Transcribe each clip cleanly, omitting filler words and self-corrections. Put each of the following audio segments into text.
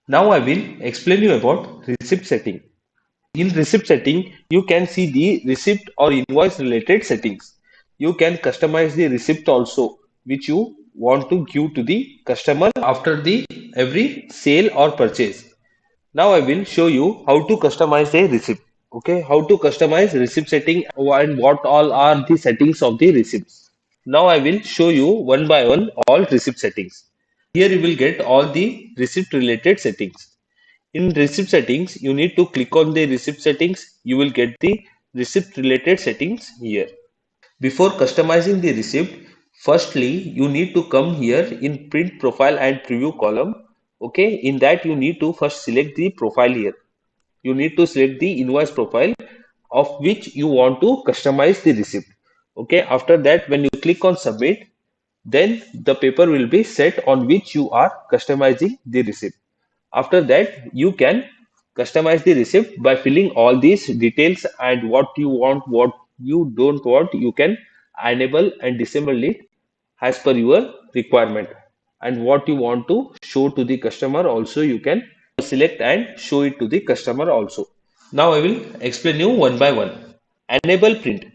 Now I will explain you about receipt setting. In receipt setting, you can see the receipt or invoice related settings. You can customize the receipt also, which you want to give to the customer after the every sale or purchase. Now I will show you how to customize a receipt. Okay, how to customize receipt setting and what all are the settings of the receipts. Now I will show you one by one all receipt settings. Here you will get all the receipt related settings. In receipt settings, you need to click on the receipt settings. You will get the receipt related settings here. Before customizing the receipt, firstly, you need to come here in print profile and preview column. Okay, in that you need to first select the profile here. You need to select the invoice profile of which you want to customize the receipt. Okay, after that, when you click on submit, then the paper will be set on which you are customizing the receipt. After that, you can customize the receipt by filling all these details and what you want, what you don't want, you can enable and disable it as per your requirement. And what you want to show to the customer also you can select and show it to the customer also. Now I will explain you one by one. Enable print.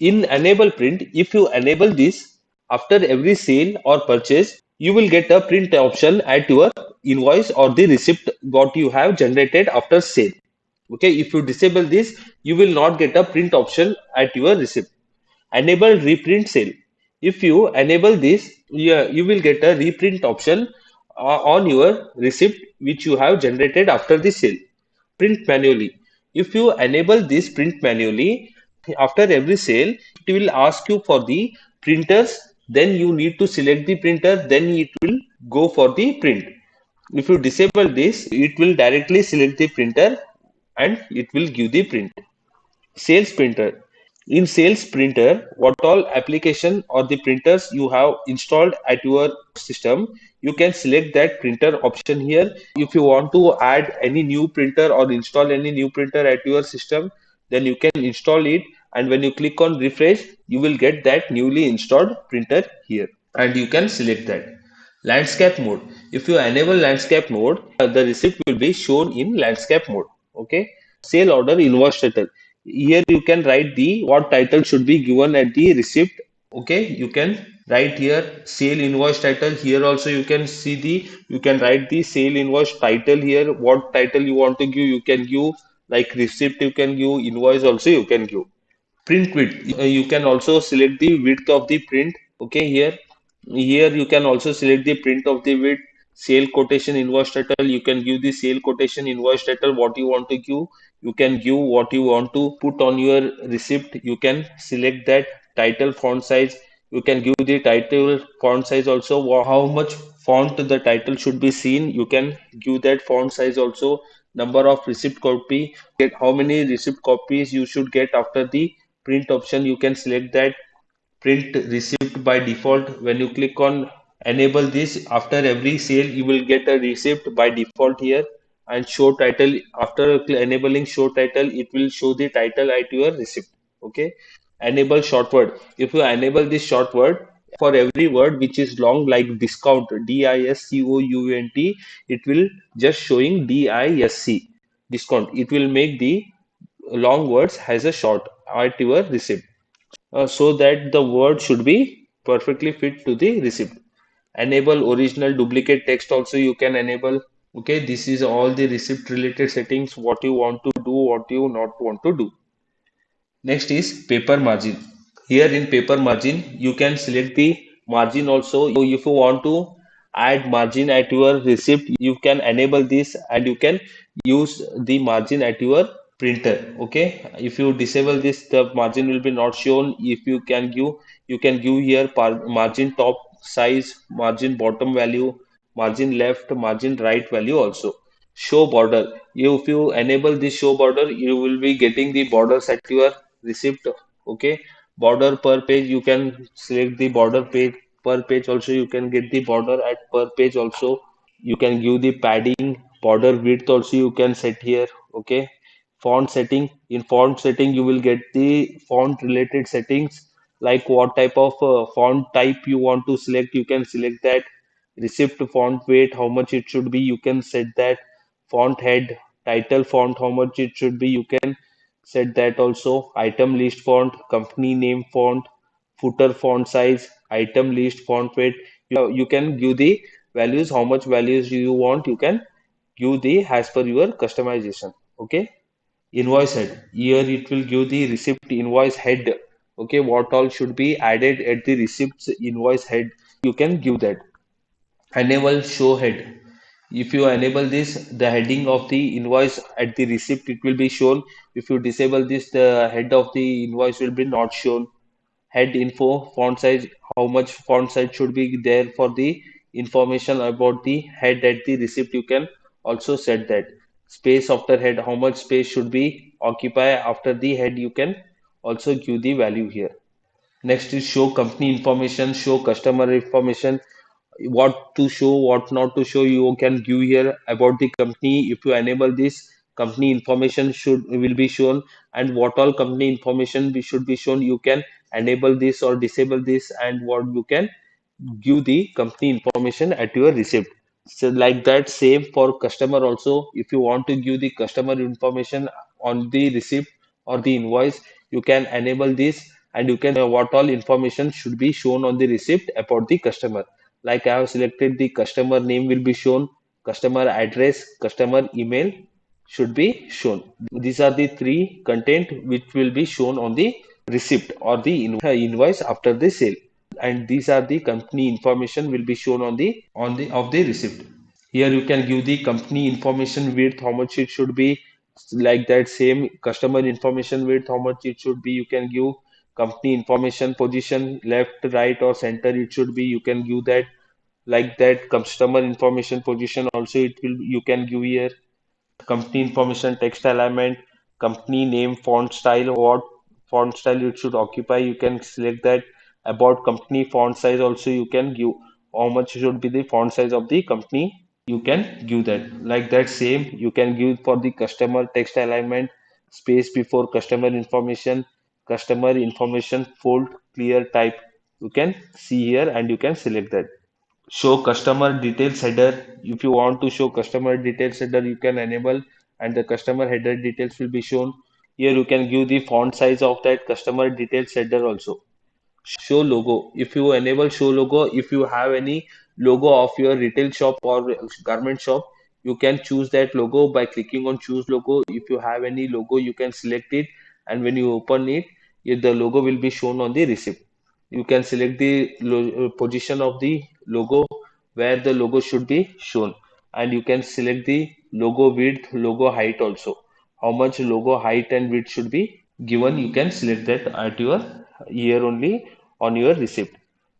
In enable print, if you enable this after every sale or purchase, you will get a print option at your invoice or the receipt what you have generated after sale. Okay, if you disable this, you will not get a print option at your receipt. Enable reprint sale. If you enable this, yeah, you will get a reprint option on your receipt which you have generated after the sale. Print manually. If you enable this print manually, after every sale, it will ask you for the printers. Then you need to select the printer. Then it will go for the print. If you disable this, it will directly select the printer and it will give the print. Sales printer. In Sales Printer, what all application or the printers you have installed at your system, you can select that printer option here. If you want to add any new printer or install any new printer at your system, then you can install it. And when you click on refresh, you will get that newly installed printer here. And you can select that. Landscape mode. If you enable landscape mode, the receipt will be shown in landscape mode. Okay. Sale order invoice title. Here you can write the what title should be given at the receipt. Okay, you can write here sale invoice title. Here also you can see the you can write the sale invoice title here. What title you want to give, you can give like receipt you can give, invoice also you can give. Print width. You can also select the width of the print. Okay, here you can also select the print of the width. Sale quotation invoice title. You can give the sale quotation invoice title what you want to give. You can give what you want to put on your receipt. You can select that title font size. You can give the title font size also. How much font the title should be seen. You can give that font size also. Number of receipt copy. Get how many receipt copies you should get after the print option. You can select that print receipt by default. When you click on enable this after every sale, you will get a receipt by default here. And show title, after enabling show title, it will show the title at your receipt. Okay, enable short word. If you enable this short word, for every word which is long like discount, discount, it will just showing disc, discount. It will make the long words has a short at your receipt, so that the word should be perfectly fit to the receipt. Enable original duplicate text also you can enable. Okay, this is all the receipt related settings, what you want to do, what you not want to do. Next is paper margin. Here in paper margin, you can select the margin also. If you want to add margin at your receipt, you can enable this and you can use the margin at your printer. Okay. If you disable this, the margin will be not shown. If you can give here margin top size, margin bottom value, margin left, margin right value also. Show border. If you enable this show border, you will be getting the borders at your receipt. Okay, border per page, you can select the border page per page also. You can get the border at per page also. You can give the padding, border width also you can set here. Okay, font setting. In font setting, you will get the font related settings like what type of font type you want to select. You can select that. Receipt font weight, how much it should be, you can set that. Font head, title font, how much it should be, you can set that also. Item list font, company name font, footer font size, item list font weight. You can give the values, how much values you want, you can give the as per your customization. Okay. Invoice head, here it will give the receipt invoice head. Okay, what all should be added at the receipts invoice head, you can give that. Enable show head. If you enable this, the heading of the invoice at the receipt it will be shown. If you disable this, the head of the invoice will be not shown. Head info, font size, how much font size should be there for the information about the head at the receipt. You can also set that. Space after head, how much space should be occupy after the head. You can also give the value here. Next is show company information, show customer information, what to show, what not to show, you can give here about the company. If you enable this, company information should will be shown, and what all company information should be shown, you can enable this or disable this, and what you can give the company information at your receipt. So like that, same for customer also. If you want to give the customer information on the receipt or the invoice, you can enable this, and you can what all information should be shown on the receipt about the customer. Like I have selected, the customer name will be shown, customer address, customer email should be shown. These are the three content which will be shown on the receipt or the invoice after the sale, and these are the company information will be shown on the of the receipt. Here you can give the company information width, how much it should be. Like that, same customer information width, how much it should be, you can give. Company information position, left, right, or center it should be, you can give that. Like that, customer information position also it will, you can give here. Company information, text alignment, company name, font style, what font style it should occupy, you can select that. About company font size also you can give, how much should be the font size of the company, you can give that. Like that, same you can give for the customer text alignment, space before customer information, customer information fold clear type, you can see here and you can select that. Show customer details header. If you want to show customer details header, you can enable, and the customer header details will be shown. Here you can give the font size of that customer details header also. Show logo. If you enable show logo, if you have any logo of your retail shop or garment shop, you can choose that logo by clicking on choose logo. If you have any logo, you can select it, and when you open it, the logo will be shown on the receipt. You can select the position of the logo where the logo should be shown, and you can select the logo width, logo height also. How much logo height and width should be given, you can select that at your here only on your receipt.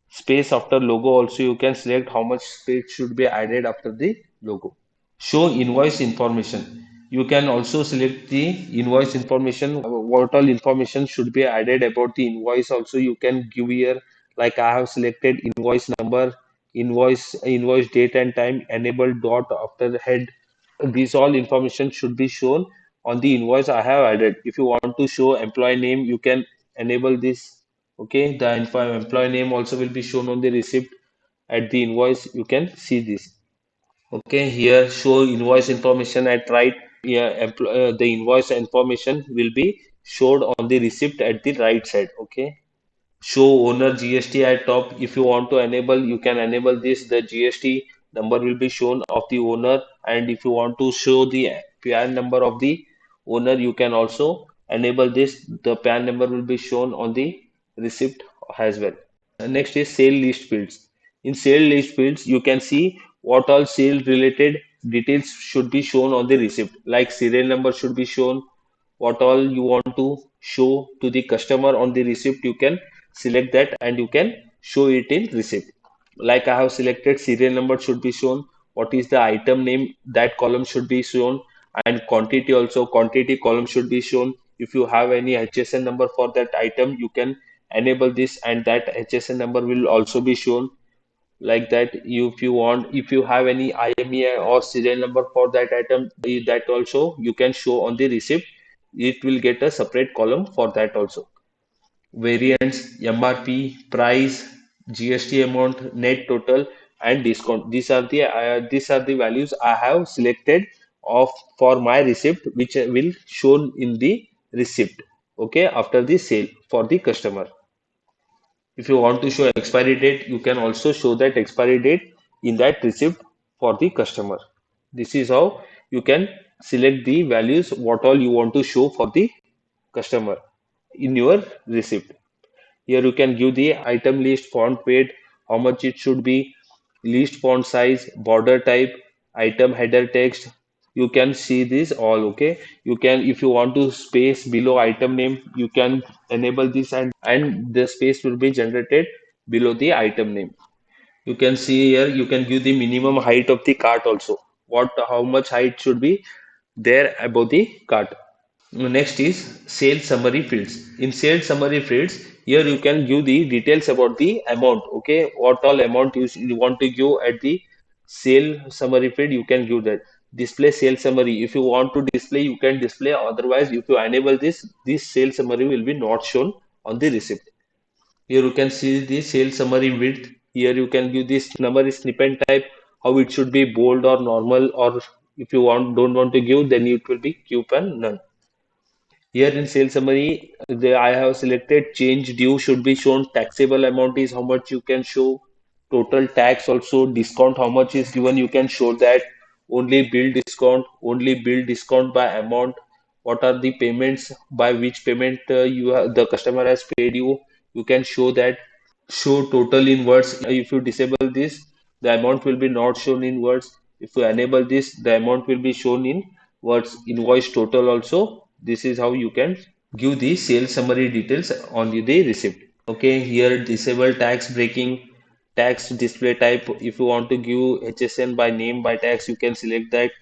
Space after logo also you can select how much space should be added after the logo. Show invoice information. You can also select the invoice information, what all information should be added about the invoice also you can give here. Like I have selected invoice number, invoice date and time, enable dot after the head. These all information should be shown on the invoice I have added. If you want to show employee name, you can enable this. Okay, the employee name also will be shown on the receipt at the invoice. You can see this. Okay, here show invoice information at right. Yeah, the invoice information will be showed on the receipt at the right side. Okay. Show owner GST at top. If you want to enable, you can enable this. The GST number will be shown of the owner, and if you want to show the PAN number of the owner, you can also enable this. The PAN number will be shown on the receipt as well. Next is sale list fields. In sale list fields, you can see what all sale related details should be shown on the receipt. Like serial number should be shown, what all you want to show to the customer on the receipt, you can select that and you can show it in receipt. Like I have selected serial number should be shown, what is the item name, that column should be shown, and quantity also, quantity column should be shown. If you have any HSN number for that item, you can enable this and that HSN number will also be shown. Like that, if you want, if you have any IMEI or serial number for that item, that also you can show on the receipt. It will get a separate column for that also. Variants, MRP, price, GST amount, net total, and discount. These are the values I have selected of for my receipt, which will shown in the receipt. Okay, after the sale for the customer. If you want to show expiry date, you can also show that expiry date in that receipt for the customer. This is how you can select the values what all you want to show for the customer in your receipt. Here you can give the item list, font weight, how much it should be, list font size, border type, item header text. You can see this all, okay? You can, if you want to space below item name, you can enable this and the space will be generated below the item name. You can see here, you can give the minimum height of the cart also. How much height should be there above the cart. Next is sales summary fields. In sales summary fields, here you can give the details about the amount. Okay, what all amount you want to give at the sale summary field, you can give that. Display sales summary. If you want to display, you can display. Otherwise, if you enable this sales summary will be not shown on the receipt. Here you can see the sales summary width. Here you can give this number is snippet type, how it should be bold or normal, or if you don't want to give, then it will be coupon none. Here in sales summary, I have selected change due should be shown. Taxable amount is how much you can show. Total tax also. Discount how much is given. You can show that. Only bill discount. Only bill discount by amount. What are the payments by which payment the customer has paid you. You can show that. Show total in words. If you disable this, the amount will be not shown in words. If you enable this, the amount will be shown in words. Invoice total also. This is how you can give the sales summary details on the receipt. Okay, here disable tax breaking, tax display type. If you want to give HSN by name by tax, you can select that.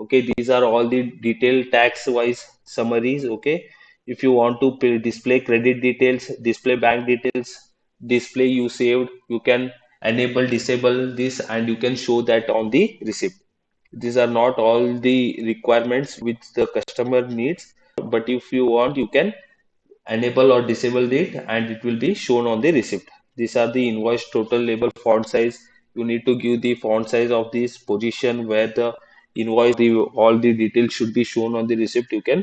Okay, these are all the detailed tax wise summaries. Okay, if you want to display credit details, display bank details, display you saved, you can enable disable this and you can show that on the receipt. These are not all the requirements which the customer needs, but if you want, you can enable or disable it and it will be shown on the receipt. These are the invoice total, label, font size. You need to give the font size of this position where the invoice, all the details should be shown on the receipt. You can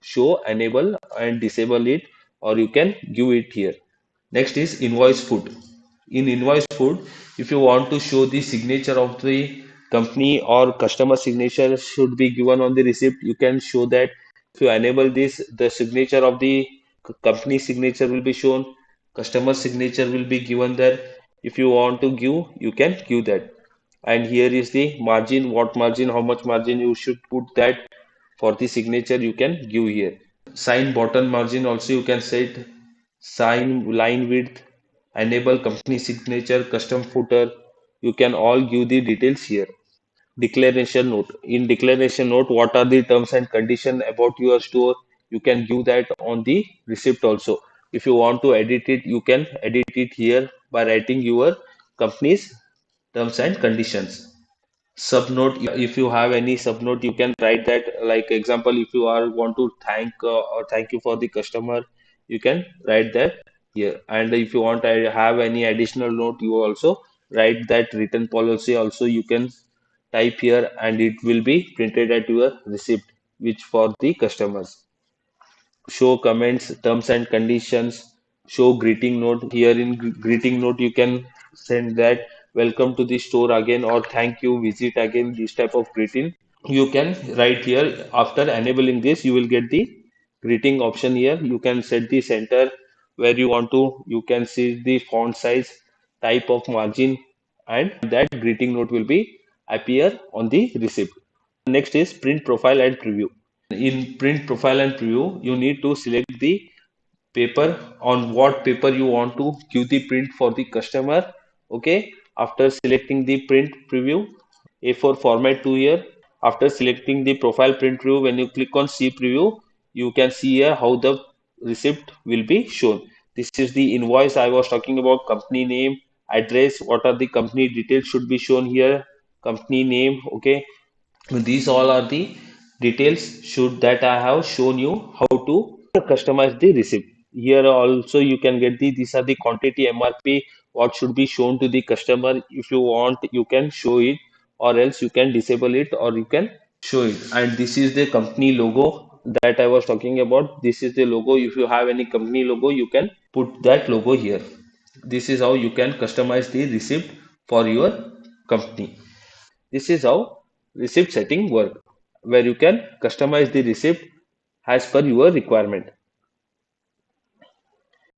show, enable and disable it, or you can give it here. Next is invoice foot. In invoice foot, if you want to show the signature of the company or customer signature should be given on the receipt, you can show that. If you enable this, the signature of the company signature will be shown, customer signature will be given there. If you want to give, you can give that. And here is the margin, what margin, how much margin you should put that for the signature, you can give here. Sign button margin also you can set. Sign line width, enable company signature, custom footer. You can all give the details here. Declaration note. In declaration note, what are the terms and condition about your store? You can give that on the receipt also. If you want to edit it, you can edit it here by writing your company's terms and conditions. Subnote, if you have any subnote, you can write that. Like example, if you are want to thank or thank you for the customer, you can write that here. And if you want to have any additional note, you also write that written policy also you can type here and it will be printed at your receipt which for the customers. Show comments, terms and conditions, show greeting note. Here in greeting note you can send that welcome to the store again or thank you, visit again, this type of greeting you can write here. After enabling this, you will get the greeting option here. You can set the center where you want to. You can see the font size, type of margin, and that greeting note will be appear on the receipt. Next is print profile and preview. In print profile and preview, you need to select the paper, on what paper you want to give the print for the customer. Okay, after selecting the print preview, A4 format to here. After selecting the profile print preview, when you click on see preview, you can see here how the receipt will be shown. This is the invoice I was talking about. Company name, address, what are the company details should be shown here. Company name, okay. These all are the details should that I have shown you how to customize the receipt. Here also you can get these are the quantity, MRP, what should be shown to the customer. If you want, you can show it, or else you can disable it, or you can show it. And this is the company logo that I was talking about. This is the logo. If you have any company logo, you can put that logo here. This is how you can customize the receipt for your company. This is how receipt setting work, where you can customize the receipt as per your requirement.